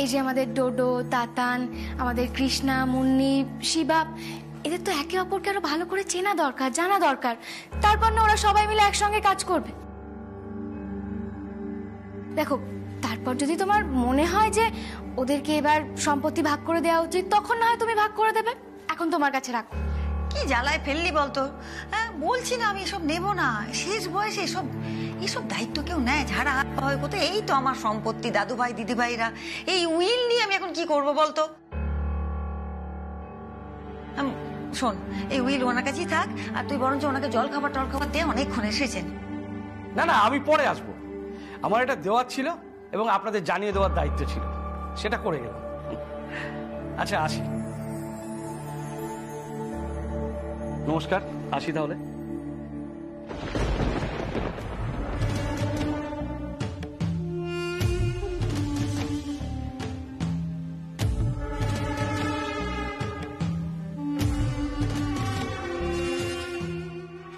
এই যে আমাদের ডোডো, তাতান, আমাদের কৃষ্ণা, মুন্নি, শিবা, এদের তো একে অপরকে আরো ভালো করে চেনা দরকার, জানা দরকার। তারপর না ওরা সবাই মিলে একসঙ্গে কাজ করবে। দেখো, তারপর যদি তোমার মনে হয় যে ওদেরকে এবার সম্পত্তি ভাগ করে দেওয়া উচিত, তখন না হয় তুমি ভাগ করে দেবে। এখন তোমার কাছে রাখো। কি জ্বালায় ফেললি বলতো? হ্যাঁ, বলছি না আমি এসব নেবো না। শেষ বয়সে এসব দায়িত্ব কেউ নেয়? ঝাড়া হয় কোথায়? এই তো আমার সম্পত্তি, দাদু ভাই দিদি ভাইরা, এই উইল নিয়ে আমি এখন কি করব বলতো? শোন, এই উইল ওনার কাছেই থাক, আর তুই বরঞ্চ ওনাকে জল খাবার টল খাবার দিয়ে অনেকক্ষণ এসেছেন। না না, আমি পরে আসবো। আমার এটা দেওয়ার ছিল এবং আপনাদের জানিয়ে দেওয়ার দায়িত্ব ছিল, সেটা করে গেলাম। আচ্ছা আসি, নমস্কার, আসি তাহলে।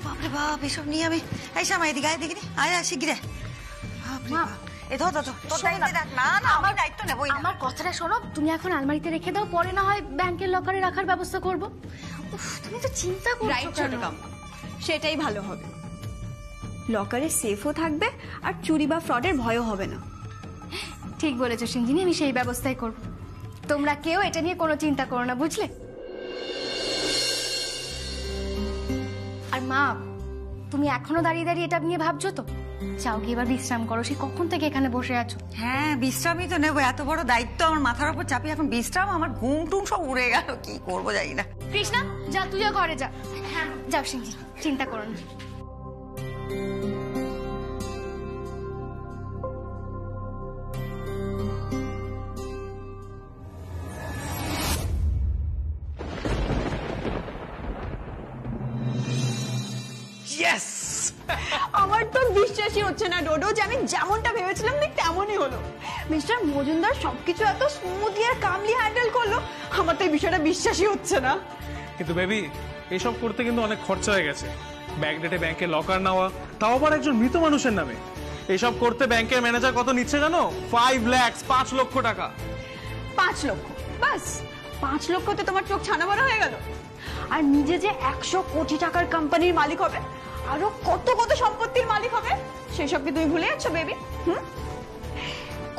বাপরে বাপ, এসব নিয়ে আমি এই সময় এদিকে আয়, দেখিনি আয় শিগগিরে। আমার কথাটা শোনো, তুমি এখন আলমারিতে রেখে দাও, পরে না হয় ব্যাংকের লকারে রাখার ব্যবস্থা করবো। তুমি তো চিন্তা করছো কেন? সেটাই ভালো হবে। লকারে সেফও থাকবে আর চুরি বা ফ্রডের ভয়ও হবে না। ঠিক বলেছো সিঞ্জিনি, আমি সেই ব্যবস্থাই করব। তোমরা কেউ এটা নিয়ে কোনো চিন্তা করো না, বুঝলে? আর মা, তুমি এখনো দাঁড়িয়ে দাঁড়িয়ে এটা নিয়ে ভাবছো তো? যাও গিয়ে এবার বিশ্রাম করো, সে কখন থেকে এখানে বসে আছো। হ্যাঁ, বিশ্রামই তো নেবো। এত বড় দায়িত্ব আমার মাথার উপর চাপিয়ে এখন বিশ্রাম? আমার ঘুম টুম সব উড়ে গেল, কি করবো জানি না। কৃষ্ণা, যা তুইও ঘরে যা। হ্যাঁ যাও সিঞ্জি, চিন্তা করো না। আমার তো বিশ্বাসই হচ্ছে না ডোডো যে আমি যেমনটা ভেবেছিলাম ঠিক তেমনই হলো। মিস্টার মজুমদার সবকিছু এত স্মুথলি আর কামলি হ্যান্ডেল করলো, আমার তো এই বিষয়টা বিশ্বাসই হচ্ছে না। কিন্তু বেবি, এইসব করতে কিন্তু অনেক খরচা হয়ে গেছে। ব্যাকডেটে ব্যাংকে লকার নেওয়া, তাও আবার একজন মৃত মানুষের নামে। এইসব করতে ব্যাংকের ম্যানেজার কত নিচ্ছে জানো? 5 লাখ, 5 লক্ষ টাকা। 5 লক্ষ? বাস 5 লক্ষতে তোমার চোখ ছানা বড় হয়ে গেল? আর নিজে যে 100 কোটি টাকার কোম্পানির মালিক হবে, আরো কত কত সম্পত্তির মালিক হবে, সেসব কি তুমি ভুলে যাচ্ছ বেবি?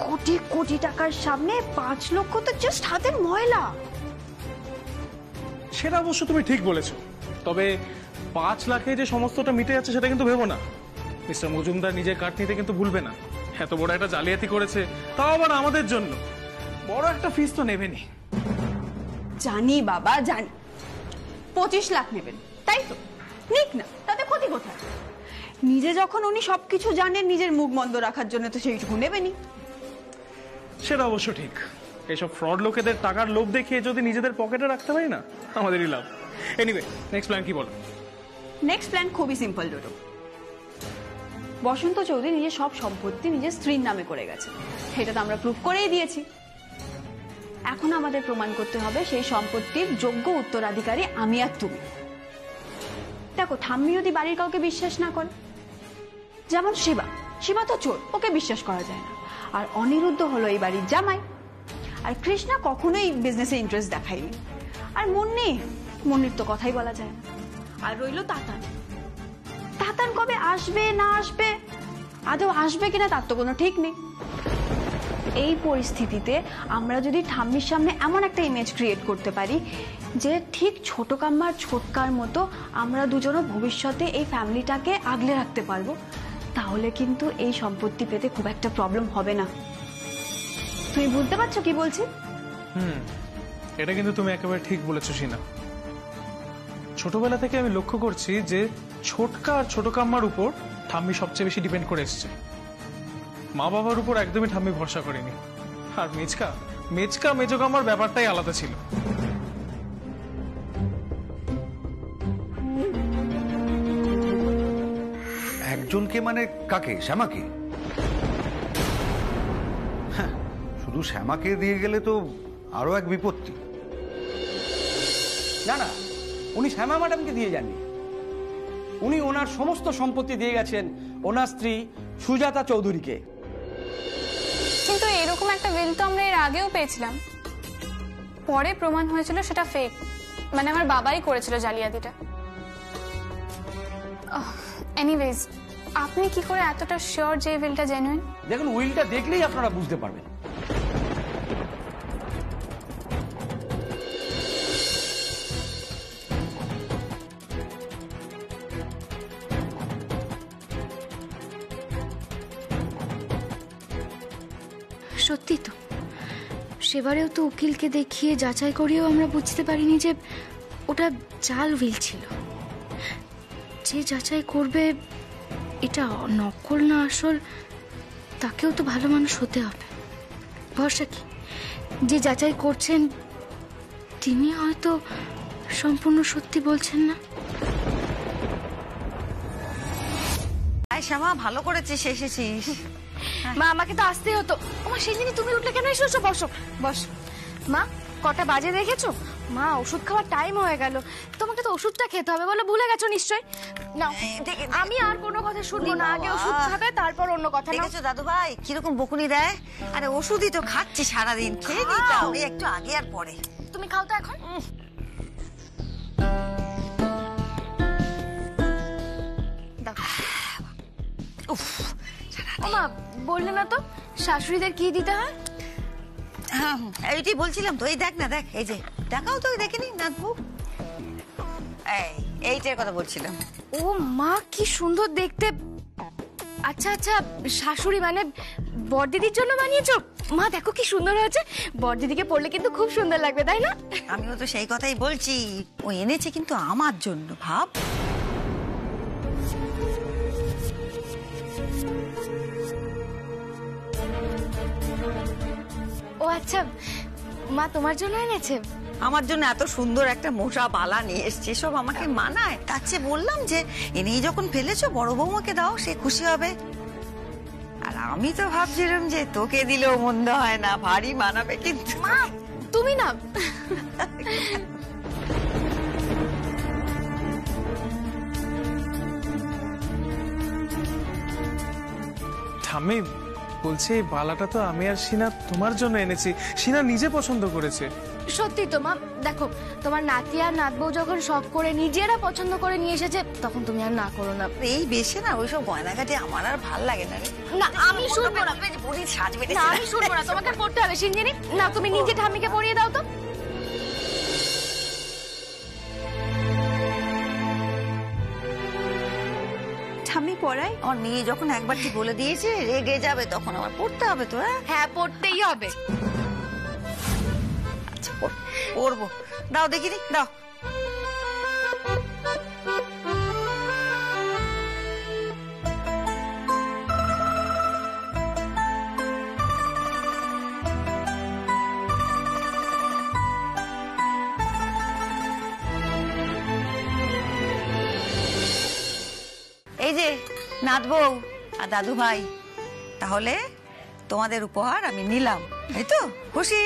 কোটি কোটি টাকার সামনে 5 লক্ষ তো জাস্ট হাতের ময়লা। সেটা অবশ্য তুমি ঠিক বলেছো, তবে 5 লাখে যে সমস্তটা মিটে যাচ্ছে সেটা কিন্তু ভেবো না। মিস্টার মজুমদার নিজের কাট নিতে কিন্তু ভুলবে না। এত বড় একটা জালিয়াতি করেছে, তাও আবার আমাদের জন্য। বড় একটা ফিস তো নেবেনি। জানি বাবা, জানি 25 লাখ নেবেন, তাই তো? নিক না, তাতে ক্ষতি কোথায়? নিজে যখন উনি সবকিছু জানেন, নিজের মুখ বন্ধ রাখার জন্য তো সেইটুকু নেবেনি। সেটা অবশ্য ঠিক। এইসব ফ্রড লোকেদের টাকার লোভ দেখিয়ে যদি নিজেদের পকেটে রাখতে পারি না, আমাদেরই লাভ। এনিওয়ে, নেক্সট প্ল্যান কি বলো? নেক্সট প্ল্যান খুবই সিম্পল ডোডো। বসন্ত চৌধুরী নিজের সব সম্পত্তি নিজের স্ত্রীর নামে করে গেছে, সেটা তো আমরা প্রুফ করেই দিয়েছি। এখন আমাদের প্রমাণ করতে হবে সেই সম্পত্তির যোগ্য উত্তরাধিকারী আমি আর তুমি। দেখো, ঠাম্মি যদি বাড়ির কাউকে বিশ্বাস না করে, যেমন শিবা তো চোর, ওকে বিশ্বাস করা যায় না। আর অনিরুদ্ধ হলো এই বাড়ির জামাই। আর কৃষ্ণা কখনোই বিজনেসে ইন্টারেস্ট দেখায়নি। আর মুন্নির তো কথাই বলা যায় না। আর রইল তাতান কবে আসবে না আসবে, আদৌ আসবে কিনা তার তো কোনো ঠিক নেই। এই পরিস্থিতিতে আমরা যদি ঠাম্মির সামনে এমন একটা ইমেজ ক্রিয়েট করতে পারি যে ঠিক ছোট কাম্মার ছোটকার মতো আমরা দুজনও ভবিষ্যতে এই ফ্যামিলিটাকে আগলে রাখতে পারবো, তাহলে কিন্তু এই সম্পত্তি পেতে খুব একটা প্রবলেম হবে না। তুমি বুঝতে পারছো কি বলছি? এটা কিন্তু তুমি একেবারে ঠিক বলেছো সিনা। ছোটবেলা থেকে আমি লক্ষ্য করছি যে ছোটকা আর ছোট কাম্মার উপর ঠাম্মি সবচেয়ে বেশি ডিপেন্ড করে এসছে। মা বাবার উপর একদমই ঠাম্মি ভরসা করেনি। আর মেজকা মেজো কাম্মার ব্যাপারটাই আলাদা ছিল। একজনকে মানে কাকে? শ্যামাকে? হ্যাঁ, শুধু শ্যামাকে দিয়ে গেলে তো আরো এক বিপত্তি। না না, উনি শ্যামা ম্যাডামকে দিয়ে যাননি। উনি ওনার সমস্ত সম্পত্তি দিয়ে গেছেন ওনার স্ত্রী সুজাতা চৌধুরীকে। কিন্তু এরকম একটা বিল তো আমরা এর আগেও পেয়েছিলাম, পরে প্রমাণ হয়েছিল সেটা ফেক, মানে আমার বাবাই করেছিল জালিয়াতিটা। এনিওয়েজ, আপনি কি করে এতটা শিওর যে এই বিলটা জেনুইন? দেখুন, উইলটা দেখলেই আপনারা বুঝতে পারবেন। সত্যি তো, সেবারেও তো উকিলকে দেখিয়ে যাচাই করিয়েও আমরা বুঝতে পারিনি যে ওটা জাল উইল ছিল। যে যাচাই করবে এটা নকল না আসল, তাকেও তো ভালো মানুষ হতে হবে। ভরসা কি, যে যাচাই করছেন তিনি হয়তো সম্পূর্ণ সত্যি বলছেন না। শ্যামা, ভালো করেছিস এসেছিস। মা, আমাকে তো আসতেই হতো। মা, সেই দিনই তুমি উঠলে কেন? এসো, বসো বসো। মা, কটা বাজে দেখেছো? মা, ওষুধ খাওয়ার টাইম হয়ে গেল, তোমাকে তো ওষুধটা খেতে হবে। বলো, ভুলে গেছো নিশ্চয়। না, আমি আর কোনো কথা শুনবো না, আগে ওষুধ খাবে তারপর অন্য কথা। দেখেছো দাদু ভাই কিরকম বকুনি দেয়? আরে ওষুধই তো খাচ্ছি সারাদিন, খেয়ে নিতে হবে একটু আগে আর পরে। তুমি খাও তো এখন। উফ, ও মা, বললে না তো শাশুড়িদের কি দিতে হয়? হ্যাঁ, এইটাই বলছিলাম তো। এই দেখ না, দেখ, এই যে দেখাও তো, দেখেনি নাতবু? এইটার কথা বলছিলাম। ও মা, কি সুন্দর দেখতে। আচ্ছা আচ্ছা, শাশুড়ি মানে বড়দিদির জন্য বানিয়েছো? মা দেখো কি সুন্দর হয়েছে, বড়দিদিকে পরলে কিন্তু খুব সুন্দর লাগবে, তাই না? আমিও তো সেই কথাই বলছি। ও এনেছে কিন্তু আমার জন্য, ভাব। ও আচ্ছা, মা তোমার জন্য এনেছে? আমার জন্য এত সুন্দর একটা মোটা বালা নিয়ে এসছে, সব আমাকে মানায়। তার চেয়ে বললাম যে এনেই যখন ফেলেছো বড় বৌমাকে দাও, সে খুশি হবে। আর আমি তো ভাবছিলাম যে তোকে দিলেও মন্দ হয় না, ভারী মানাবে। কিন্তু মা, তুমি না। ঠাম্মি বলছি, এই বালাটা তো আমি আর সিনা তোমার জন্য এনেছি, সিনা নিজে পছন্দ করেছে। সত্যি তো মা, দেখো তোমার নাতি আর নাতবউ যখন শখ করে নিজেরা পছন্দ করে নিয়ে এসেছে, তখন তুমি আর না করো না। এই বেশে না ওইসব গয়নাঘাটি আমার আর ভাল লাগে না রে। না, আমি শুনবো না। বুড়ির সাজ না, বেটেছে। আমি শুনবো না, তোমাকে পড়তে হবে সিঞ্জিনি। না, তুমি নিজে ঠাম্মিকে পরিয়ে দাও তো। ঠাম্মি পড়াই? আমার মেয়ে যখন একবার কি বলে দিয়েছে রেগে যাবে, তখন আমার পড়তে হবে তো। হ্যাঁ, পড়তেই হবে। আচ্ছা, পড়বো। দাও দেখিনি, দাও। এই যে নাতবউ আর দাদু ভাই, তাহলে তোমাদের উপহার আমি নিলাম, এই তো খুশি?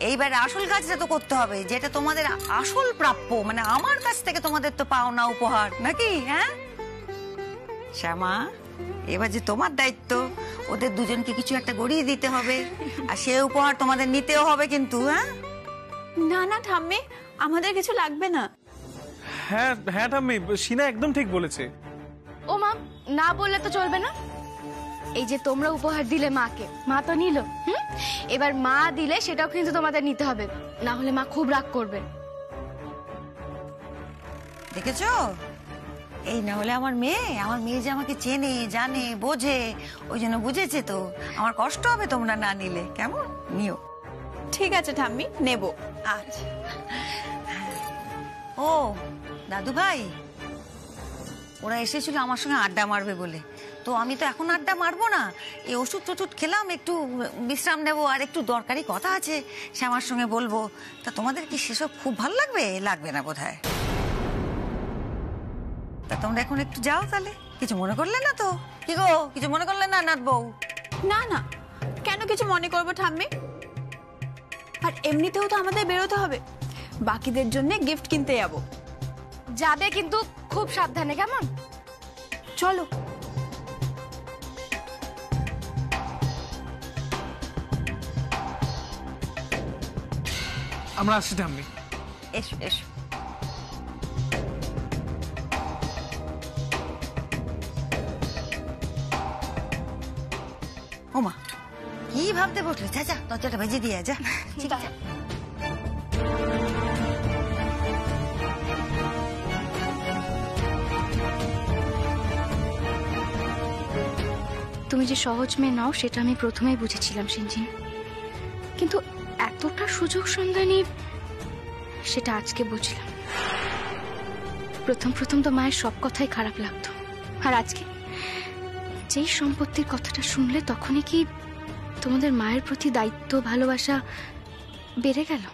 এইবারে আসল কাজটা তো করতে হবে, যেটা তোমাদের আসল প্রাপ্য, মানে আমার কাছ থেকে তোমাদের তো পাওনা উপহার নাকি? হ্যাঁ শ্যামা, এবার যে তোমার দায়িত্ব, ওদের দুজনকে কিছু একটা গড়িয়ে দিতে হবে, আর সে উপহার তোমাদের নিতেও হবে কিন্তু। হ্যাঁ না না ঠাম্মি, আমাদের কিছু লাগবে না। হ্যাঁ হ্যাঁ ঠাম্মি, সিনা একদম ঠিক বলেছে। ও মা, না বললে তো চলবে না। এই যে তোমরা উপহার দিলে মাকে, মা তো নিল। এবার মা দিলে সেটাও কিন্তু তোমাদের নিতে হবে, না হলে মা খুব রাগ করবে। দেখেছো, এই না হলে আমার মেয়ে যে আমাকে চেনে জানে বোঝে, ওই জন্য বুঝেছে তো। আমার কষ্ট হবে তোমরা না নিলে। কেমন? নিও। ঠিক আছে ঠাম্মি, নেব। আচ্ছা। ও দাদু ভাই, ওরা এসেছিল আমার সঙ্গে আড্ডা মারবে বলে, তো আমি তো এখন আড্ডা মারবো না। এই ওষুধ টষুধ খেলাম, একটু বিশ্রাম নেবো, আর একটু দরকারি কথা আছে শ্যামার সঙ্গে বলবো। তা তোমাদের কি সেসব খুব ভালো লাগবে? লাগবে না বোধহয়। তা তোমরা এখন একটু যাও তাহলে। কিছু মনে করলে না তো? কি গো, কিছু মনে করলে না নাত বউ? না না, কেন কিছু মনে করবো ঠাম্মি? আর এমনিতেও তো আমাদের বেরোতে হবে, বাকিদের জন্য গিফট কিনতে যাবো। যাবে কিন্তু খুব সাবধানে, কেমন? চলো। আমরা আসছি ঠাম্মি। এসো এসো। ওমা কি ভাবতে বসলে? যা যা দরজাটা ভেজে দিয়ে যা। ঠিক আছে। তুমি যে সহজ মেয়ে নাও সেটা আমি প্রথমেই বুঝেছিলাম সিনজিন, কিন্তু এতটা সুযোগ সন্ধানী সেটা আজকে বুঝলাম। প্রথম প্রথম তো মায়ের সব কথাই খারাপ লাগতো, আর আজকে যেই সম্পত্তির কথাটা শুনলে তখনই কি তোমাদের মায়ের প্রতি দায়িত্ব ভালোবাসা বেড়ে গেল?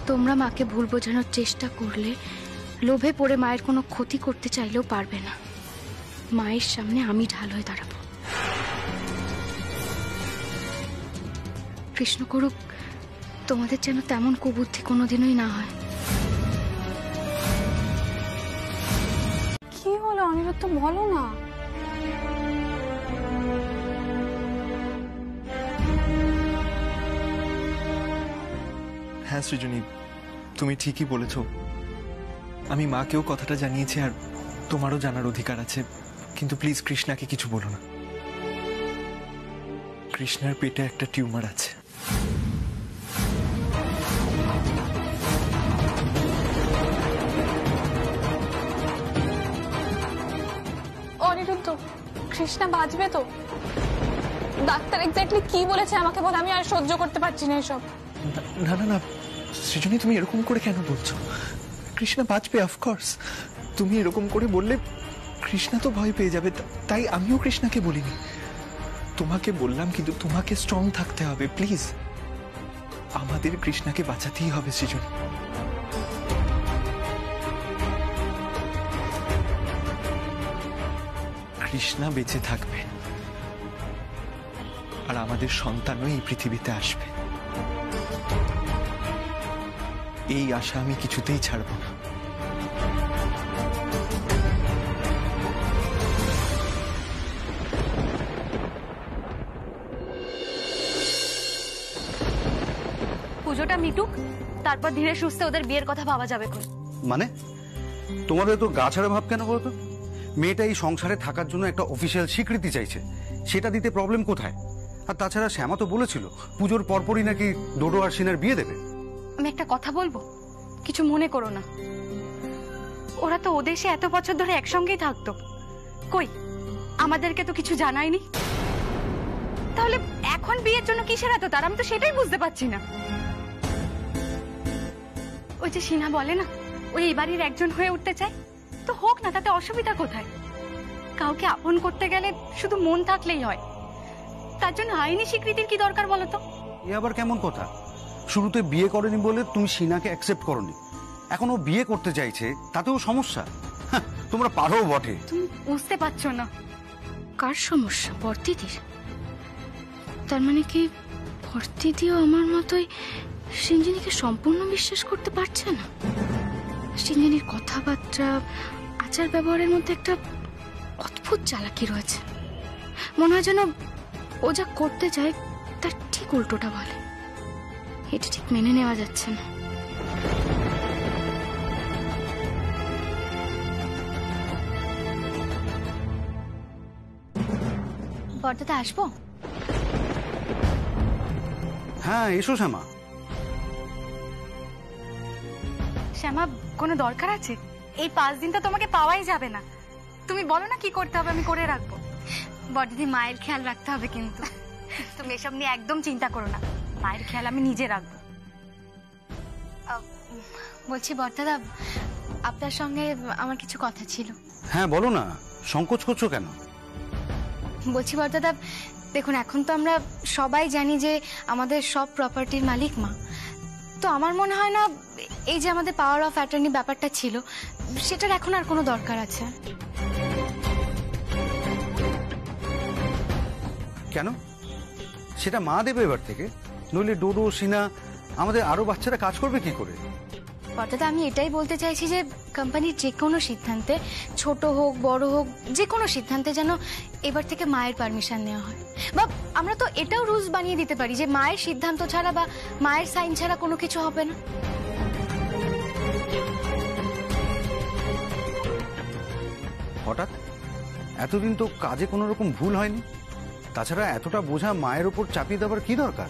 তোমরা মাকে ভুল বোঝানোর চেষ্টা করলে লোভে পড়ে মায়ের কোনো ক্ষতি করতে চাইলেও পারবে না। মায়ের সামনে আমি ঢাল হয়ে দাঁড়াবো। কৃষ্ণ করুক তোমাদের যেন তেমন কুবুদ্ধি কোনোদিনই না হয়। কি হলো অনিরুদ্ধ, বলো না। হ্যাঁ সৃজনী, তুমি ঠিকই বলেছ। আমি মাকেও কথাটা জানিয়েছি, আর তোমারও জানার অধিকার আছে। কিন্তু প্লিজ কৃষ্ণাকে কিছু বলো না। কৃষ্ণার পেটে একটা টিউমার আছে। অনিরুদ্ধ, কৃষ্ণা বাঁচবে তো? ডাক্তার এক্স্যাক্টলি কি বলেছে আমাকে বল, আমি আর সহ্য করতে পারছি না এসব। না না না সৃজনী, তুমি এরকম করে কেন বলছো? কৃষ্ণা বাঁচবে, অফকোর্স। তুমি এরকম করে বললে কৃষ্ণা তো ভয় পেয়ে যাবে, তাই আমিও কৃষ্ণাকে বলিনি। তোমাকে বললাম, কিন্তু তোমাকে স্ট্রং থাকতে হবে প্লিজ। আমাদের কৃষ্ণাকে বাঁচাতেই হবে সৃজনী। কৃষ্ণা বেঁচে থাকবে, আর আমাদের সন্তানও এই পৃথিবীতে আসবে। এই আশা আমি কিছুতেই ছাড়ব না। পুজোটা মিটুক, তারপর ধীরে সুস্থে ওদের বিয়ের কথা ভাবা যাবে। মানে তোমাদের তো গা ছাড়া ভাব কেন বলতো? মেয়েটা এই সংসারে থাকার জন্য একটা অফিসিয়াল স্বীকৃতি চাইছে, সেটা দিতে প্রবলেম কোথায়? আর তাছাড়া শ্যামা তো বলেছিল পুজোর পরপরই নাকি ডোডো আর সিনার বিয়ে দেবে। আমি একটা কথা বলবো, কিছু মনে করো না। ওরা তো ওদেশে এত বছর ধরে একসঙ্গেই থাকতো, কই আমাদেরকে তো কিছু জানায়নি। তাহলে এখন বিয়ের জন্য কিসের এত তার? আমি তো সেটাই বুঝতে পারছি না। ওই যে সিনহা বলে না, ওই এই বাড়ির একজন হয়ে উঠতে চায়, তো হোক না, তাতে অসুবিধা কোথায়? কাউকে আপন করতে গেলে শুধু মন থাকলেই হয়, তার জন্য আইনি স্বীকৃতির কি দরকার বলো তো? এ আবার কেমন কথা? শুরুতে বিয়ে করেনি বলে তুমি সিনাকে অ্যাকসেপ্ট করনি, এখন ও বিয়ে করতে চাইছে, তাতেও সমস্যা? তোমরা পারো বটে। তুমি বুঝতে পারছো না। কার সমস্যা? বর্দিদির? তার মানে কি বর্দিদিও আমার মতোই সিঞ্জিনীকে সম্পূর্ণ বিশ্বাস করতে পারছে না? সিঞ্জিনীর কথাবার্তা, আচার ব্যবহারের মধ্যে একটা অদ্ভুত চালাকি রয়েছে। মনে হয় যেন ও যা করতে চায় তার ঠিক উল্টোটা বলে। এটা ঠিক মেনে নেওয়া যাচ্ছে না। বর্দাদা আসবো? হ্যাঁ এসো শ্যামা। শ্যামা, কোনো দরকার আছে? এই 5 দিন তো তোমাকে পাওয়াই যাবে না। তুমি বলো না কি করতে হবে, আমি করে রাখবো। বড়দিদি, মায়ের খেয়াল রাখতে হবে কিন্তু। তুমি এসব নিয়ে একদম চিন্তা করো না, মায়ের খেয়াল আমি নিজে রাখবো। বলছি বর্দাদা, আপনার সঙ্গে আমার কিছু কথা ছিল। হ্যাঁ বলো না, সংকোচ করছো কেন? বলছি বর্দাদা, দেখুন এখন তো আমরা সবাই জানি যে আমাদের সব প্রপার্টির মালিক মা। তো আমার মনে হয় না এই যে আমাদের পাওয়ার অফ অ্যাটর্নি ব্যাপারটা ছিল, সেটার এখন আর কোনো দরকার আছে। কেন? সেটা মা দেবে এবার থেকে, নইলে ডোডো, সিনা, আমাদের আরো বাচ্চারা কাজ করবে কি করে? অর্থাৎ আমি এটাই বলতে চাইছি যে কোম্পানির যে কোনো সিদ্ধান্তে, ছোট হোক বড় হোক, যে কোনো সিদ্ধান্তে যেন এবার থেকে মায়ের পারমিশন নেওয়া হয়। বা আমরা তো এটাও রুলস বানিয়ে দিতে পারি যে মায়ের সিদ্ধান্ত ছাড়া বা মায়ের সাইন ছাড়া কোনো কিছু হবে না। হঠাৎ? এতদিন তো কাজে কোনো রকম ভুল হয়নি, তাছাড়া এতটা বোঝা মায়ের ওপর চাপিয়ে দেওয়ার কি দরকার?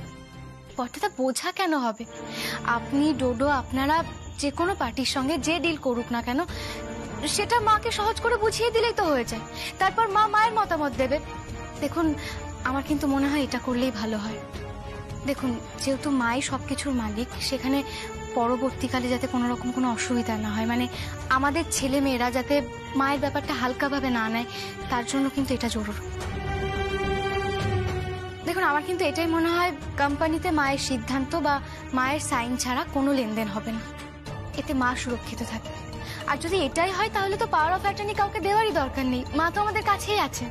বর্তাদা বোঝা কেন হবে? আপনি, ডোডো, আপনারা যে কোনো পার্টির সঙ্গে যে ডিল করুক না কেন, সেটা মাকে সহজ করে বুঝিয়ে দিলেই তো হয়ে যায়। তারপর মা মায়ের মতামত দেবে। দেখুন, আমার কিন্তু মনে হয় এটা করলেই ভালো হয়। দেখুন, যেহেতু মাই সবকিছুর মালিক, সেখানে পরবর্তীকালে যাতে কোনো রকম কোনো অসুবিধা না হয়, মানে আমাদের ছেলে মেয়েরা যাতে মায়ের ব্যাপারটা হালকাভাবে না নেয়, তার জন্য কিন্তু এটা জরুরি। দেখুন, আমার কিন্তু এটাই মনে হয় কোম্পানিতে মায়ের সিদ্ধান্ত বা মায়ের সাইন ছাড়া কোনো লেনদেন হবে না, এতে মা সুরক্ষিত থাকবে। আর যদি এটাই হয় তাহলে তো পাওয়ার অফ অ্যাটর্নি কাউকে দেওয়ারই দরকার নেই, মা তো আমাদের কাছেই আছে।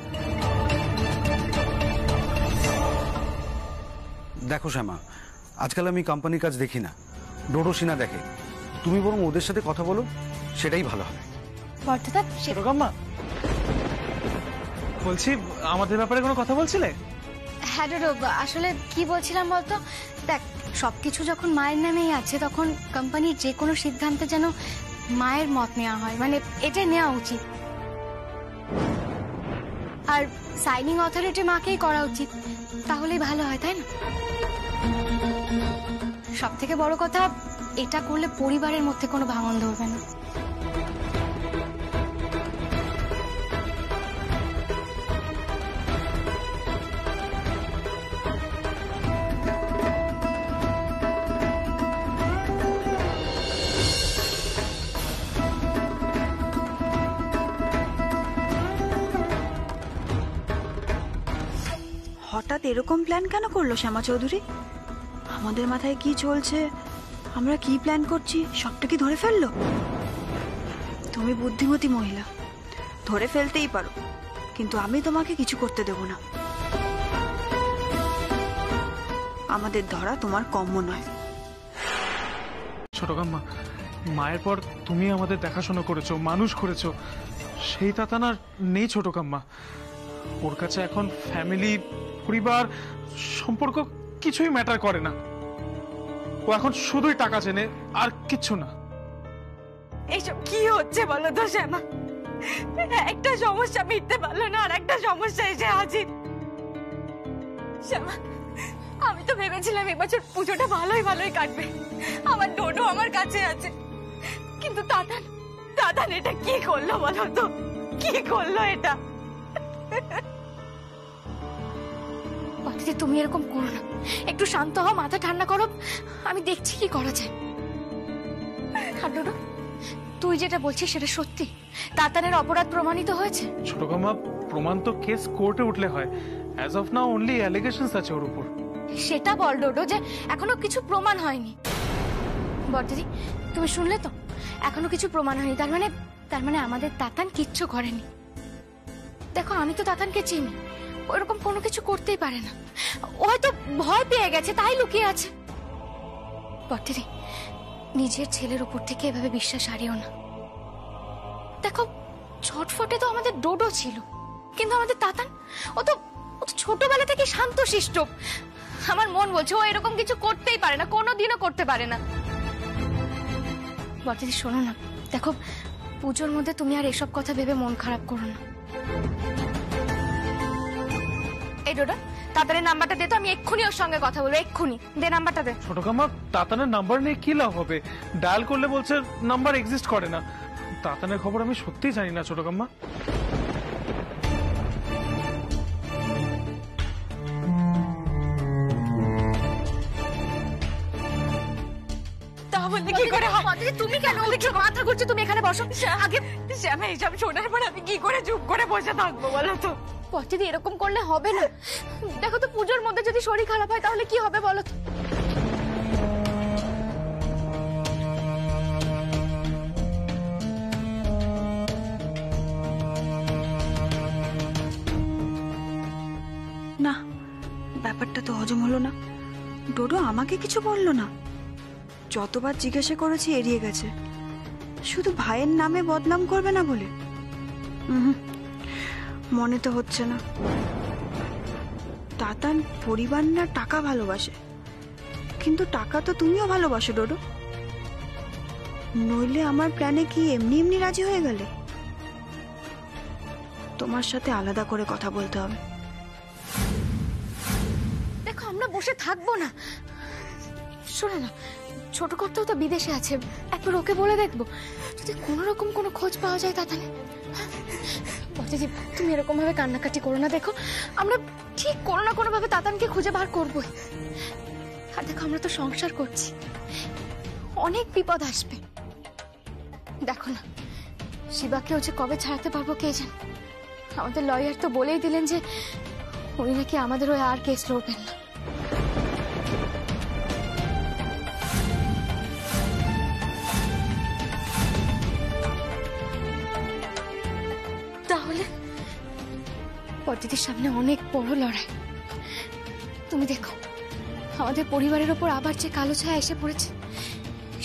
দেখো শ্যামা, আজকাল আমি কোম্পানির কাজ দেখি না, ডোডো সিনা দেখে। তুমি বরং ওদের সাথে কথা বলো, সেটাই ভালো হবে। বর্তাদা, ছোটকাম্মা, বলছি আমাদের ব্যাপারে কোনো কথা বলছিলে? হ্যাঁ ডোডো, আসলে কি বলছিলাম বলতো, দেখ সবকিছু যখন মায়ের নামেই আছে, তখন কোম্পানির যে কোনো সিদ্ধান্তে যেন মায়ের মত নেওয়া হয়, মানে এটাই নেওয়া উচিত। আর সাইনিং অথরিটি মাকেই করা উচিত, তাহলেই ভালো হয়, তাই না? সব থেকে বড় কথা, এটা করলে পরিবারের মধ্যে কোনো ভাঙন ধরবে না। হঠাৎ এরকম প্ল্যান কেন করলো শ্যামা চৌধুরী? আমাদের মাথায় কি চলছে, আমরা কি প্ল্যান করছি, সবটা কি ধরে ফেললো? তুমি বুদ্ধিমতী মহিলা, ধরে ফেলতেই পারো, কিন্তু আমি তোমাকে কিছু করতে দেব না। আমাদের ধরা তোমার কম্য নয়। ছোটকাম্মা, মায়ের পর তুমি আমাদের দেখাশোনা করেছো, মানুষ করেছো, সেই তাতান আর নেই ছোটকাম্মা। ওর কাছে এখন ফ্যামিলি, পরিবার, সম্পর্ক কিছুই ম্যাটার করে না। ও এখন শুধুই টাকা চেনে, আর কিচ্ছু না। এইসব কি হচ্ছে বলো তো শ্যামা? একটা সমস্যা মিটতে পারলো না, আর একটা সমস্যা এসে হাজির। শ্যামা, আমি তো ভেবেছিলাম এবছর পুজোটা ভালোই ভালোই কাটবে, আমার ডোডো আমার কাছে আছে, কিন্তু দাদান এটা কি করলো বলো তো, কি করলো এটা? অতিথি, তুমি এরকম করো না, একটু শান্ত হও, মাথা ঠান্ডা করো, আমি দেখছি কি করা যায়। তুই যেটা বলছিস সেটা সত্যি? তাতানের অপরাধ প্রমাণিত হয়েছে? ছোটকাম্মা, প্রমাণ তো কেস কোর্টে উঠলে হয়। As of now only allegations আছে ওর উপর। সেটা বল ডোডো, যে এখনো কিছু প্রমাণ হয়নি। বড়দিদি, তুমি শুনলে তো, এখনো কিছু প্রমাণ হয়নি, তার মানে আমাদের তাতান কিচ্ছু করেনি। দেখো, আমি তো তাতানকে চিনি, ওরকম কোনো কিছু করতেই পারে না, ও হয়তো ভয় পেয়ে গেছে তাই লুকিয়ে আছে। বড়দিদি, নিজের ছেলের উপর থেকে এভাবে বিশ্বাস হারিও না। দেখো, ছটফটে তো আমাদের ডোডো ছিল, কিন্তু আমাদের তাতান, ও তো ছোটবেলা থেকে শান্তশিষ্ট। আমার মন বলছে ও এরকম কিছু করতেই পারে না, কোনোদিনও করতে পারে না। বড়দিদি শোনো না, দেখো পুজোর মধ্যে তুমি আর এসব কথা ভেবে মন খারাপ করো না। এই ডোডো, তাতানের নাম্বারটা দে তো, আমি এক্ষুনি ওর সঙ্গে কথা বলবো, এক্ষুনি দে নাম্বারটা দে। ছোটকাম্মা, তাতানের নাম্বার নিয়ে কি লাভ হবে? ডায়াল করলে বলছে নাম্বার এক্সিস্ট করে না। তাতানের খবর আমি সত্যিই জানি না ছোটকাম্মা। তাহলে কি করে হয়? তুমি কেন মাথা ঘুরছে? তুমি এখানে বসো আগে। শ্যামা, এইসব শোনার পর আমি কি করে চুপ করে বসে থাকবো বলো তো? পথিদি, এরকম করলে হবে না। দেখো তো, পুজোর মধ্যে যদি শরীর খারাপ হয় তাহলে কি হবে বলো তো? না, ব্যাপারটা তো হজম হলো না। ডোডো আমাকে কিছু বললো না, যতবার জিজ্ঞাসা করেছি এড়িয়ে গেছে, শুধু ভাইয়ের নামে বদনাম করবে না বলে। মনে তো হচ্ছে না। তাতান পরিবার না টাকা ভালোবাসে, কিন্তু টাকা তো তুমিও ভালোবাসো ডোডো। নইলে আমার প্ল্যানে কি এমনি এমনি রাজি হয়ে গেলে? তোমার সাথে আলাদা করে কথা বলতে হবে। দেখো আমরা বসে থাকবো না, শোনো না, ছোট কর্তাও তো বিদেশে আছে, একবার ওকে বলে দেখবো যদি কোনো রকম কোনো খোঁজ পাওয়া যায় তাহলে। দিদি তুমি এরকম ভাবে কান্নাকাটি করো না, দেখো আমরা ঠিক কোনো না কোনো ভাবে তাতানকে খুঁজে বার করবোই। আর দেখো আমরা তো সংসার করছি, অনেক বিপদ আসবে। দেখো না শিবাকেও যে কবে ছাড়াতে পারবো কে জানে। আমাদের লয়ার তো বলেই দিলেন যে উনি নাকি আমাদের ওই আর কেস লড়বেন না। তাহলে পদ্ধতির সামনে অনেক বড় লড়াই। তুমি দেখো আমাদের পরিবারের ওপর আবার যে কালো ছায়া এসে পড়েছে,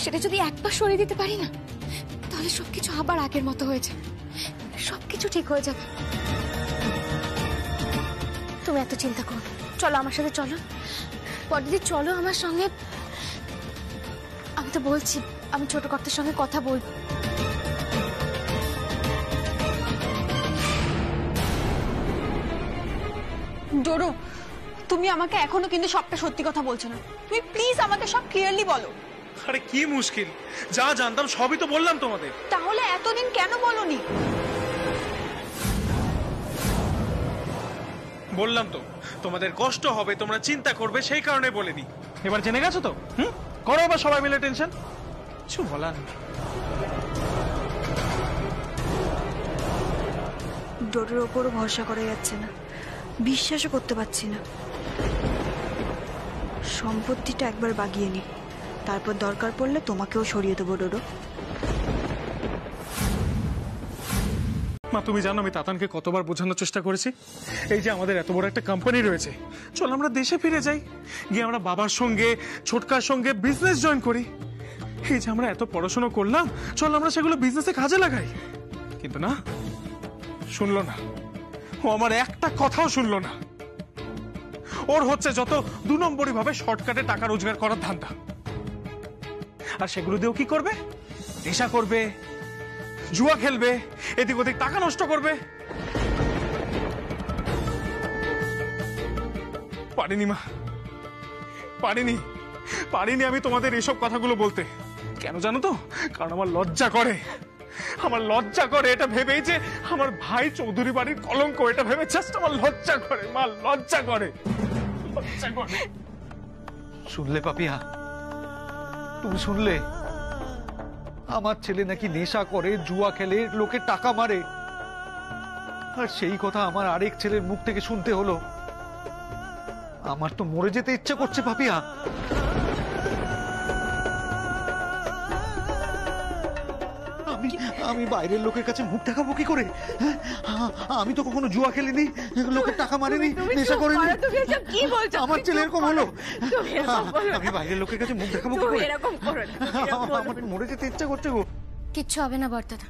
সেটা যদি একবার সরিয়ে দিতে পারি না, তাহলে সবকিছু আবার আগের মতো হয়ে যাবে, সবকিছু ঠিক হয়ে যাবে। তুমি এত চিন্তা করো, চলো আমার সাথে, চলো পদ্ধতি, চলো আমার সঙ্গে। আমি তো বলছি আমি ছোট কর্তার সঙ্গে কথা বলবো। ডোডো, তুমি আমাকে এখনো কিন্তু সবটা সত্যি কথা বলছো না। তুমি প্লিজ আমাকে সব ক্লিয়ারলি বলো। আরে কি মুশকিল, যা জানতাম সবই তো বললাম তোমাদের। তাহলে এতদিন কেন বলোনি? বললাম তো তোমাদের কষ্ট হবে, তোমরা চিন্তা করবে, সেই কারণে বলিনি। এবার জেনে গেছো তো, করো এবার সবাই মিলে টেনশন। কিছু বলার নেই। ডোডোর ওপরও ভরসা করা যাচ্ছে না, বিশ্বাসও করতে পারছি না। সম্পত্তিটা একবার বাগিয়ে নি, তারপর দরকার পড়লে তোমাকেও সরিয়ে দেবো ডোডো। মা তুমি জানো আমি তাতানকে কতবার বোঝানোর চেষ্টা করেছি, এই যে আমাদের এত বড় একটা কোম্পানি রয়েছে, চল আমরা দেশে ফিরে যাই, গিয়ে আমরা বাবার সঙ্গে ছোটকার সঙ্গে বিজনেস জয়েন করি। এই যে আমরা এত পড়াশোনা করলাম, চল আমরা সেগুলো বিজনেসে কাজে লাগাই। কিন্তু না, শুনলো না, ও আমার একটা কথাও শুনলো না। ওর হচ্ছে যত 2 নম্বরই ভাবে শর্টকাটে টাকা রোজগার করার ধান্দা। আর সেগুলো দিয়েও কি করবে? নেশা করবে, জুয়া খেলবে, এদিক ওদিক টাকা নষ্ট করবে। পারিনি মা, পারিনি আমি তোমাদের এইসব কথাগুলো বলতে। কেন জানো তো? কারণ আমার লজ্জা করে, এটা ভেবেই যে আমার ভাই চৌধুরী বাড়ির কলঙ্ক, এটা ভেবে জাস্ট আমার লজ্জা করে মা, লজ্জা করে। শুনলে পাপিয়া, তুমি শুনলে? আমার ছেলে নাকি নেশা করে, জুয়া খেলে, লোকে টাকা মারে, আর সেই কথা আমার আরেক ছেলের মুখ থেকে শুনতে হলো। আমার তো মরে যেতে ইচ্ছে করছে পাপিয়া। আমি বাইরের লোকের কাছে মুখ দেখাবো কি করে? আমি তো কখনো জুয়া খেলিনি, লোকের টাকা মারিনি, নেশা করিনি। আমার ছেলে এরকম হলো, আমি বাইরের লোকের কাছে মুখ দেখাবো কি করে? আমার মরে যেতে ইচ্ছা করছে গো। কিচ্ছু হবে না বর্দাদা,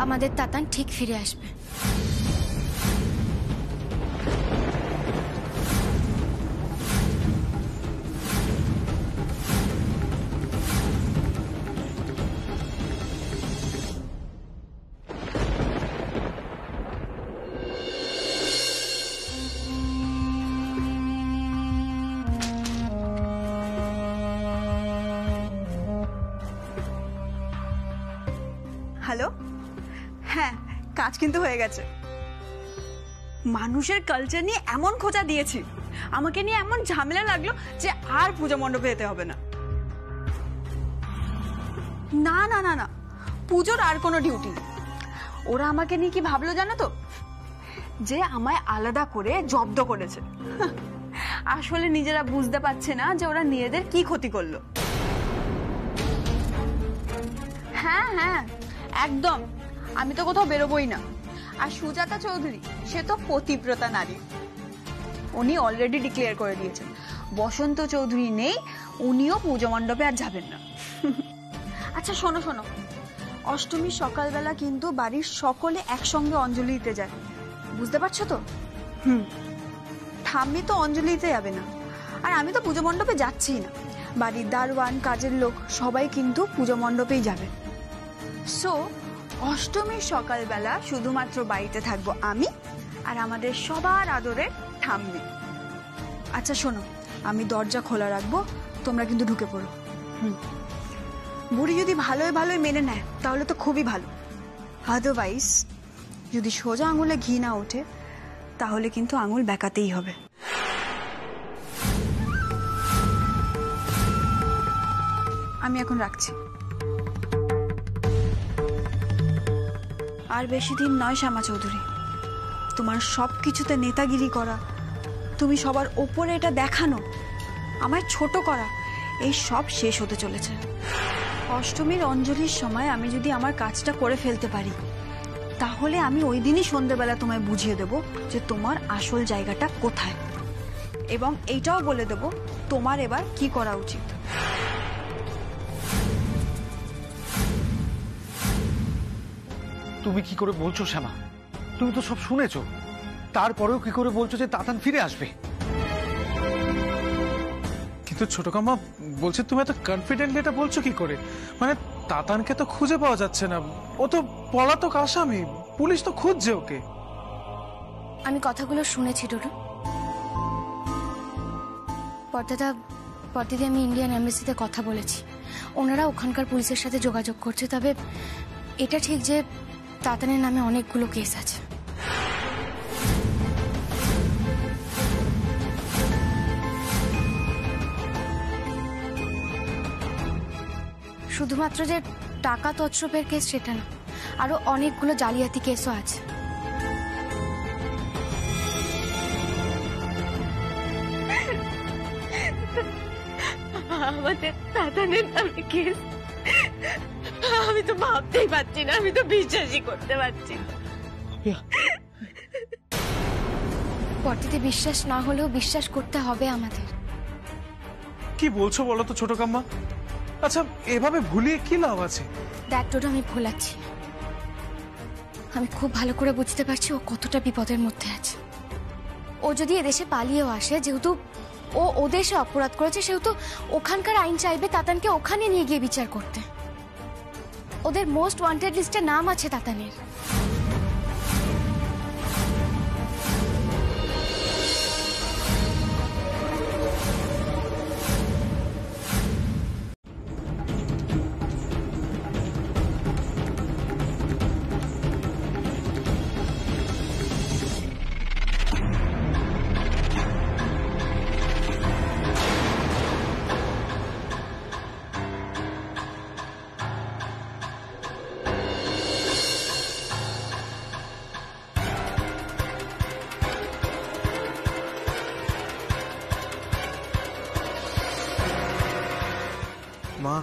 আমাদের তাতান ঠিক ফিরে আসবে। হ্যালো, হ্যাঁ কাজ কিন্তু হয়ে গেছে। মানুষের কালচার নিয়ে এমন খোঁজা দিয়েছি, আমাকে নিয়ে এমন ঝামেলা লাগলো যে আর পূজা মণ্ডপে যেতে হবে না। না না না না, পুজোর আর কোনো ডিউটি নেই। ওরা আমাকে নিয়ে কি ভাবলো জানো তো? যে আমায় আলাদা করে জব্দ করেছে। আসলে নিজেরা বুঝতে পারছে না যে ওরা নিজেদের কি ক্ষতি করলো। হ্যাঁ হ্যাঁ একদম, আমি তো কোথাও বেরোবই না। আর সুজাতা চৌধুরী সে তো পতিব্রতা নারী, উনি অলরেডি ডিক্লেয়ার করে দিয়েছেন বসন্ত চৌধুরী নেই, উনিও পুজো মণ্ডপে আর যাবেন না। আচ্ছা শোনো শোনো, অষ্টমীর সকালবেলা কিন্তু বাড়ির সকলে একসঙ্গে অঞ্জলি দিতে যায়, বুঝতে পারছো তো? ঠাম্মি তো অঞ্জলি দিতে যাবে না, আর আমি তো পুজো মণ্ডপে যাচ্ছি না। বাড়ির দারোয়ান, কাজের লোক সবাই কিন্তু পুজো মণ্ডপেই যাবে। সো অষ্টমীর সকালবেলা শুধুমাত্র বাড়িতে থাকবো আমি আর আমাদের সবার আদরের ঠাম্মি। আচ্ছা শোনো, আমি দরজা খোলা রাখবো, তোমরা কিন্তু ঢুকে পড়ো। বুড়ি যদি ভালোই ভালোই মেনে নেয় তাহলে তো খুবই ভালো, আদারওয়াইজ যদি সোজা আঙুলে ঘি না ওঠে তাহলে কিন্তু আঙুল বেঁকাতেই হবে। আমি এখন রাখছি। আর বেশি দিন নয় শ্যামা চৌধুরী, তোমার সব কিছুতে নেতাগিরি করা, তুমি সবার ওপরে এটা দেখানো, আমায় ছোট করা, এই সব শেষ হতে চলেছে। অষ্টমীর অঞ্জলির সময় আমি যদি আমার কাজটা করে ফেলতে পারি তাহলে আমি ওই দিনই সন্ধ্যেবেলা তোমায় বুঝিয়ে দেব যে তোমার আসল জায়গাটা কোথায়, এবং এইটাও বলে দেব তোমার এবার কি করা উচিত। তুমি কি করে বলছো শ্যামা? তুমি তো সব শুনেছো, তারপরেও কি করে বলছো যে তাতান ফিরে আসবে? কিন্তু ছোট কাম্মা বলছে তুমি এত কনফিডেন্টলি এটা বলছো কি করে? মানে তাতানকে তো খুঁজে পাওয়া যাচ্ছে না, ও তো পলাতক আসামি, পুলিশ তো খুঁজছে ওকে। আমি কথাগুলো শুনেছি ডুডু। পর্দাদা আমি ইন্ডিয়ান এমবেসিতে কথা বলেছি, ওনারা ওখানকার পুলিশের সাথে যোগাযোগ করছে। তবে এটা ঠিক যে তাতানের নামে অনেকগুলো কেস আছে। শুধুমাত্র যে টাকা তছরূপের কেস সেটা না, আরো অনেকগুলো জালিয়াতি কেসও আছে। আমাদের তাতানের নামে কেস? আমি তো ভাবতেই পারছি না, আমি তো বিশ্বাসই করতে পারছি না। পর্দাতে বিশ্বাস না হলেও বিশ্বাস করতে হবে আমাদের। কি বলছো বলো তো ছোট কাম্মা? আচ্ছা এভাবে ভুলিয়ে কি লাভ আছে? দেখ ডোডো, আমি ভোলাচ্ছি না। আমি খুব ভালো করে বুঝতে পারছি ও কতটা বিপদের মধ্যে আছে। ও যদি এদেশে পালিয়েও আসে, যেহেতু ও ওদেশে অপরাধ করেছে, সেহেতু ওখানকার আইন চাইবে তাতানকে ওখানে নিয়ে গিয়ে বিচার করতে। ওদের মোস্ট ওয়ান্টেড লিস্টে নাম আছে তাতানের। মা,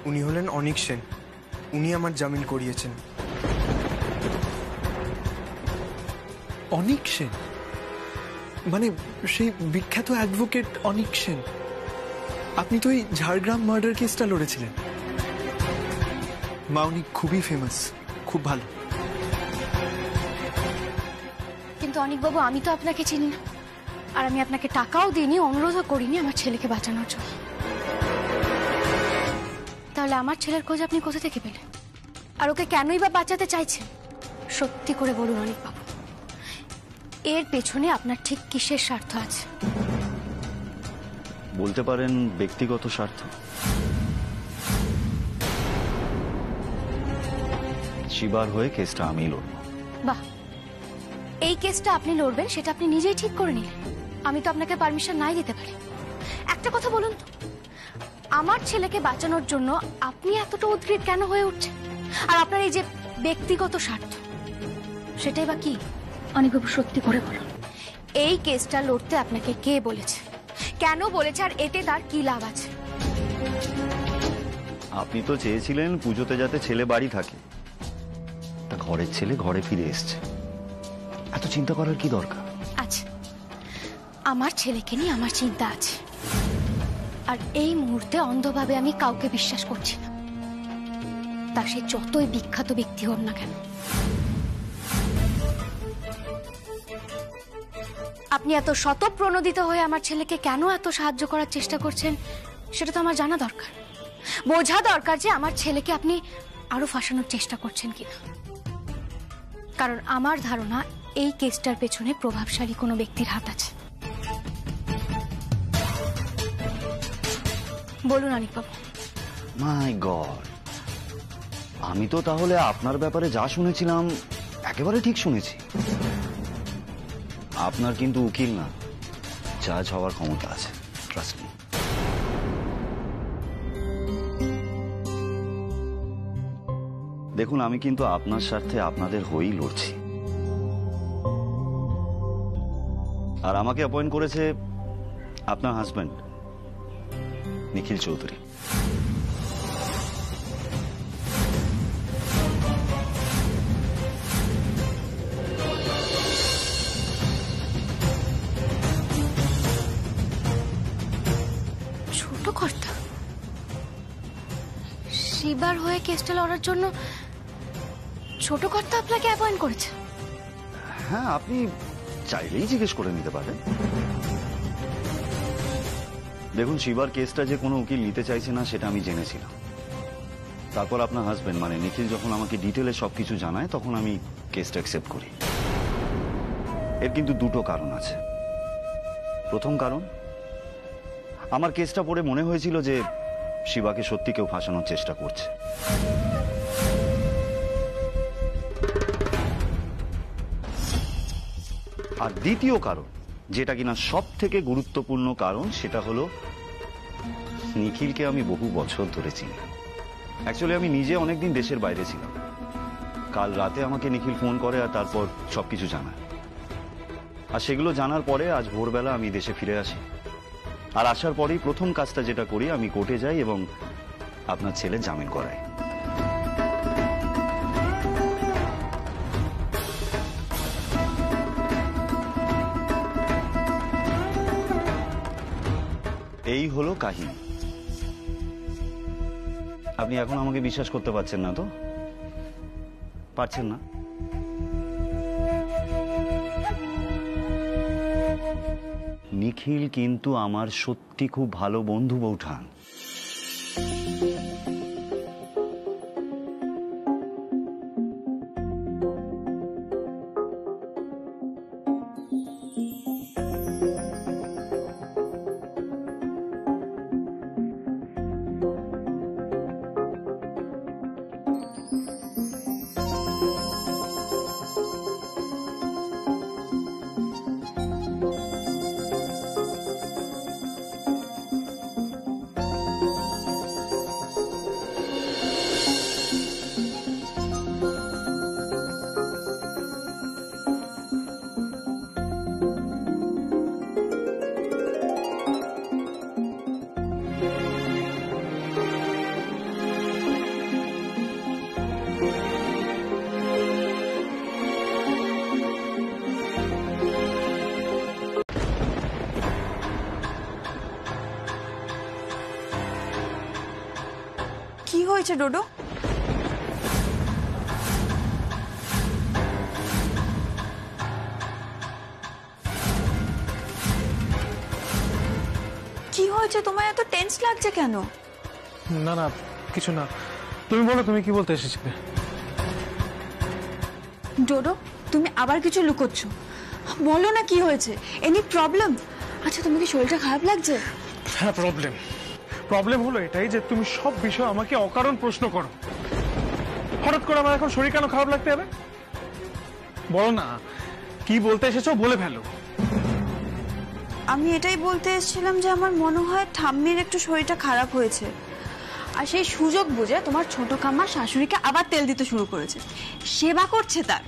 উনি হলেন অনিক সেন, উনি আমার জামিন করিয়েছেন। অনিক সেন মানে সেই বিখ্যাত অ্যাডভোকেট অনিক সেন? আপনি তো এই ঝাড়গ্রাম মার্ডার কেসটা লড়েছিলেন। মা, উনি খুবই ফেমাস, খুব ভালো। কিন্তু অনিকবাবু, আমি তো আপনাকে চিনি না, আর আমি আপনাকে টাকাও দিইনি, অনুরোধও করিনি আমার ছেলেকে বাঁচানোর জন্য। তাহলে আমার ছেলের খোঁজ আপনি কোথা থেকে পেলেন? আর ওকে কেনই বা বাঁচাতে চাইছেন? সত্যি করে বলুন অনিকবাবু, এর পেছনে আপনার ঠিক কিসের স্বার্থ আছে? বলতে পারেন ব্যক্তিগত স্বার্থ। শিবার হয়ে কেসটা আমি লড়ব। বাহ, এই কেসটা আপনি লড়বেন সেটা আপনি নিজেই ঠিক করে নিলেন। আমি তো আপনাকে পারমিশন নাই দিতে পারি। একটা কথা বলুন তো, আমার ছেলেকে বাঁচানোর জন্য আপনি এতটা উদ্গ্রীব কেন হয়ে উঠছেন? আর আপনার এই যে ব্যক্তিগত স্বার্থ, সেটাই বা কি? অনিকবাবু সত্যি করে বলুন, এই কেসটা লড়তে আপনাকে কে বলেছে, কেন বলেছে, আর এতে তার কি লাভ আছে? আপনি তো চেয়েছিলেন পুজোতে যাতে ছেলে বাড়ি থাকে, তা ঘরের ছেলে ঘরে ফিরে এসছে, এত চিন্তা করার কি দরকার? আচ্ছা, আমার ছেলেকে নিয়ে আমার চিন্তা আছে, আর এই মুহূর্তে অন্ধভাবে আমি কাউকে বিশ্বাস করছি না, তা সে যতই বিখ্যাত ব্যক্তি হোক না কেন। আপনি এত শতপ্রণোদিত হয়ে আমার ছেলেকে কেন এত সাহায্য করার চেষ্টা করছেন সেটা তো আমার জানা দরকার, বোঝা দরকার যে আমার ছেলেকে আপনি আরো ফাঁসানোর চেষ্টা করছেন কিনা। কারণ আমার ধারণা এই কেসটার পেছনে প্রভাবশালী কোনো ব্যক্তির হাত আছে। বলুন অনিকবাবু। মাই গড, আমি তো তাহলে আপনার ব্যাপারে যা শুনেছিলাম একেবারে ঠিক শুনেছি। আপনার কিন্তু উকিল না, জাজ হওয়ার ক্ষমতা আছে, ট্রাস্ট মি। দেখুন, আমি কিন্তু আপনার স্বার্থে আপনাদের হয়েই লড়ছি। আর আমাকে অ্যাপয়েন্ট করেছে আপনার হাজব্যান্ড নিখিল চৌধুরী। ছোট কর্তা শিবার হয়ে কেসটা লড়ার জন্য ছোট কর্তা আপনাকে অ্যাপয়েন্ট করেছে? হ্যাঁ, আপনি চাইলেই জিজ্ঞেস করে নিতে পারেন। দেখুন, শিবার কেসটা যে কোনো উকিল নিতে চাইছে না সেটা আমি জেনেছিলাম। তারপর আপনার হাজবেন্ড মানে নিখিল যখন আমাকে ডিটেলে সবকিছু জানায় তখন আমি কেসটা অ্যাকসেপ্ট করি। এর কিন্তু দুটো কারণ আছে। প্রথম কারণ, আমার কেসটা পড়ে মনে হয়েছিল যে শিবাকে সত্যি কেউ ফাঁসানোর চেষ্টা করছে। আর দ্বিতীয় কারণ, যেটা কিনা সব থেকে গুরুত্বপূর্ণ কারণ, সেটা হলো নিখিলকে আমি বহু বছর ধরে চিনি। অ্যাকচুয়ালি আমি নিজে অনেকদিন দেশের বাইরে ছিলাম। কাল রাতে আমাকে নিখিল ফোন করে আর তারপর সবকিছু জানায়। আর সেগুলো জানার পরে আজ ভোরবেলা আমি দেশে ফিরে আসি। আর আসার পরেই প্রথম কাজটা যেটা করি, আমি কোর্টে যাই এবং আপনার ছেলে জামিন করাই। এই হলো কাহিনী। আপনি এখন আমাকে বিশ্বাস করতে পারছেন না তো? পারছেন না? নিখিল কিন্তু আমার সত্যি খুব ভালো বন্ধু বৌঠান। কি হয়েছে ডোডো? কি হয়েছে তোমার? এত টেন্স লাগছে কেন? না না, কিছু না। তুমি বলো, তুমি কি বলতে এসেছিলে? ডোডো, তুমি আবার কিছু লুকোচ্ছ। বলো না কি হয়েছে? Any problem? আচ্ছা, তুমি কি শরীরটা খারাপ লাগছে? হ্যাঁ, প্রবলেম হলো এটাই যে তুমি সব বিষয় আমাকে অকারণ প্রশ্ন করো। হঠাৎ করে আমার এখন শরীর কেন খারাপ লাগতে হবে? বলো না, কি বলতে এসেছো বলে ফেলো। আমি এটাই বলতে এসেছিলাম যে আমার মনে হয় ঠাম্মির একটু শরীরটা খারাপ হয়েছে, আর সেই সুযোগ বুঝে তোমার ছোট কাম্মা শাশুড়িকে আবার তেল দিতে শুরু করেছে, সেবা করছে তার।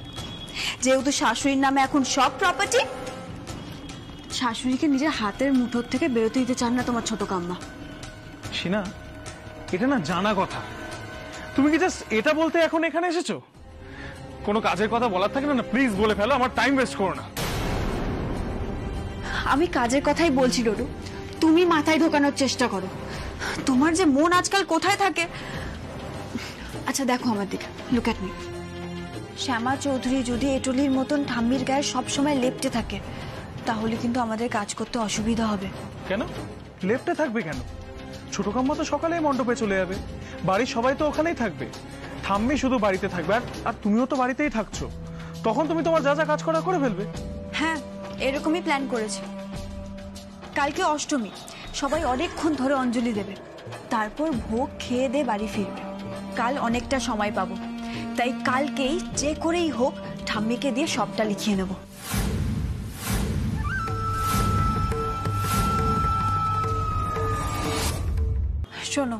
যেহেতু শাশুড়ির নামে এখন সব প্রপার্টি, শাশুড়িকে নিজের হাতের মুঠোর থেকে বেরোতে দিতে চান না তোমার ছোট কাম্মা। শিনা, এটা না জানা কথা। তুমি কি জাস্ট এটা বলতে এখন এখানে এসেছো? কোনো কাজের কথা বলার থাকে না, প্লিজ বলে ফেলো, আমার টাইম ওয়েস্ট করো না। আমি কাজের কথাই বলছি ডোডো। তুমি মাথায় ঢোকানোর চেষ্টা করো। তোমার যে মন আজকাল কোথায় থাকে। আচ্ছা দেখো আমার দিকে, লুক অ্যাট মি। শ্যামা চৌধুরী যদি এটলির মতন ঠাম্মির গায়ে সবসময় লেপ্টে থাকে, তাহলে কিন্তু আমাদের কাজ করতে অসুবিধা হবে। কেন লেফটে থাকবে কেন? ছোট কাম্মা তো সকালেই মণ্ডপে চলে যাবে, বাড়ির সবাই তো ওখানেই থাকবে, ঠাম্মি শুধু বাড়িতে থাকবে। আর তুমিও তো বাড়িতেই থাকছো, তখন তুমি তোমার যা যা কাজ করা করে ফেলবে। হ্যাঁ, এরকমই প্ল্যান করেছি। কালকে অষ্টমী, সবাই অনেকক্ষণ ধরে অঞ্জলি দেবে, তারপর ভোগ খেয়ে দিয়ে বাড়ি ফিরবে। কাল অনেকটা সময় পাবো, তাই কালকেই যে করেই হোক ঠাম্মিকে দিয়ে সবটা লিখিয়ে নেব। শোনো,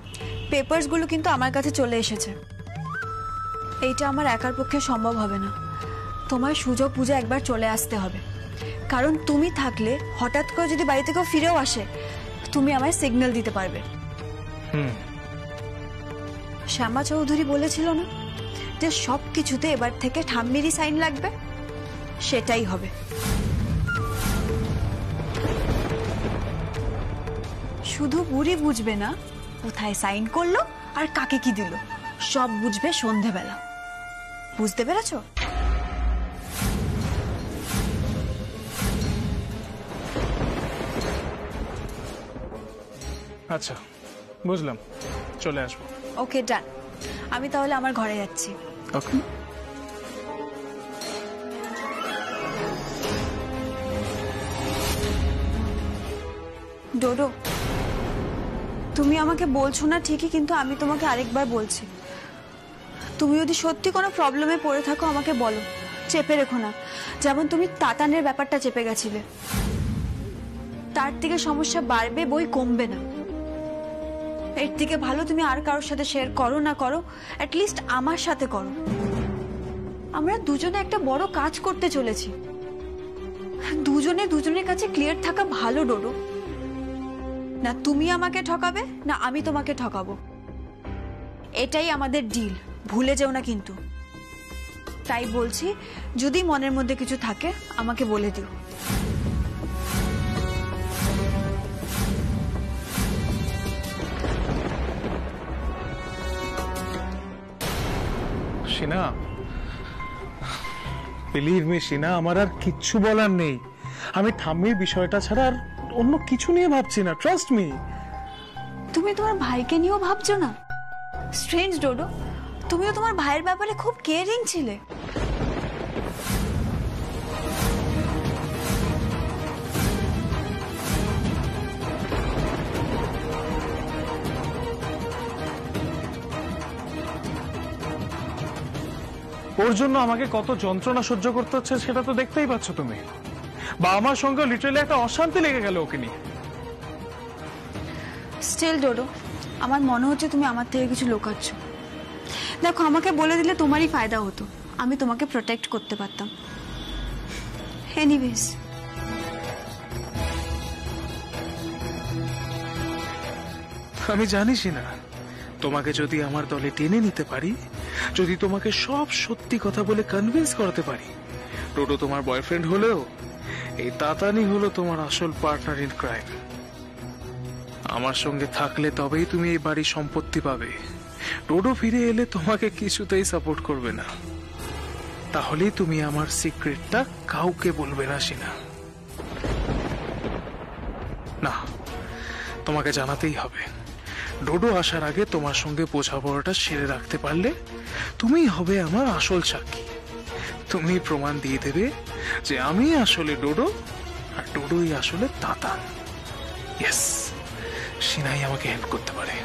পেপারসগুলো কিন্তু আমার কাছে চলে এসেছে। এইটা আমার একার পক্ষে সম্ভব হবে না, তোমার সুযোগ বুঝে একবার চলে আসতে হবে। কারণ তুমি থাকলে হঠাৎ করে যদি বাড়ি থেকে ফিরেও আসে, তুমি আমায় সিগন্যাল দিতে পারবে। শ্যামা চৌধুরী বলেছিল না যে সব কিছুতে এবার থেকে ঠাম্মিরই সাইন লাগবে? সেটাই হবে। শুধু বুড়ি বুঝবে না কোথায় সাইন করলো আর কাকে কি দিল, সব বুঝবে সন্ধেবেলা। বুঝতে পেরেছো? আচ্ছা বুঝলাম, চলে আসবো। ওকে ডান, আমি তাহলে আমার ঘরে যাচ্ছি। ওকে। ডোডো, তুমি আমাকে বলছো না ঠিকই, কিন্তু আমি তোমাকে আরেকবার বলছি, তুমি যদি সত্যি কোনো প্রবলেমে পড়ে থাকো আমাকে বলো, চেপে রেখো না। যেমন তুমি তাতানের ব্যাপারটা চেপে গেছিলে, তার থেকে সমস্যা বাড়বে, বই কমবে না। এর থেকে ভালো তুমি আর কারোর সাথে শেয়ার করো না করো, অ্যাটলিস্ট আমার সাথে করো। আমরা দুজনে একটা বড় কাজ করতে চলেছি, দুজনে দুজনের কাছে ক্লিয়ার থাকা ভালো ডোডো। না তুমি আমাকে ঠকাবে না আমি তোমাকে ঠকাবো, এটাই আমাদের ডিল, ভুলে যেও না কিন্তু। তাই বলছি, যদি মনের মধ্যে কিছু থাকে আমাকে বলে দিও। সিনা, বিলিভ মি সিনা, আমার আর কিচ্ছু বলার নেই। আমি ঠাম্মির বিষয়টা ছাড়া আর অন্য কিছু নিয়ে ভাবছি না, ট্রাস্ট মি। তুমি তোমার ভাইকে নিয়েও ভাবছো না? স্ট্রেঞ্জ ডোডো, তুমিও তোমার ভাইয়ের ব্যাপারে খুব কেয়ারিং ছিলে। ওর জন্য আমাকে কত যন্ত্রণা সহ্য করতে হচ্ছে সেটা তো দেখতেই পাচ্ছ তুমি। বা আমার সঙ্গে লিটারালি একটা অশান্তি লেগে গেল ওকে নিয়ে। স্টিল ডোডো, আমার মনে হচ্ছে তুমি আমার থেকে কিছু লুকাচ্ছ। দেখো, আমাকে বলে দিলে তোমারই ফায়দা হতো, আমি তোমাকে প্রোটেক্ট করতে পারতাম। এনিওয়েজ, আমি জানিস না, তোমাকে যদি আমার দলে টেনে নিতে পারি, যদি তোমাকে সব সত্যি কথা বলে কনভিন্স করতে পারি, ডোডো তোমার বয়ফ্রেন্ড হলেও এই তাতানি হলো তোমার আসল পার্টনার ইন ক্রাইম। আমার সঙ্গে থাকলে তবেই তুমি এই বাড়ির সম্পত্তি পাবে। ডোডো ফিরে এলে তোমাকে কিছুতেই সাপোর্ট করবে না। তাহলেই তুমি আমার সিক্রেটটা কাউকে বলবে না সিনা। না, তোমাকে জানাতেই হবে। ডোডো আসার আগে তোমার সঙ্গে বোঝাপড়াটা সেরে রাখতে পারলে তুমিই হবে আমার আসল সাক্ষী। তুমি প্রমাণ দিয়ে দেবে যে আমি আসলে ডোডো আর ডোডোই আসলে তাতান। ইয়েস, সিনাই আমাকে হেল্প করতে পারে।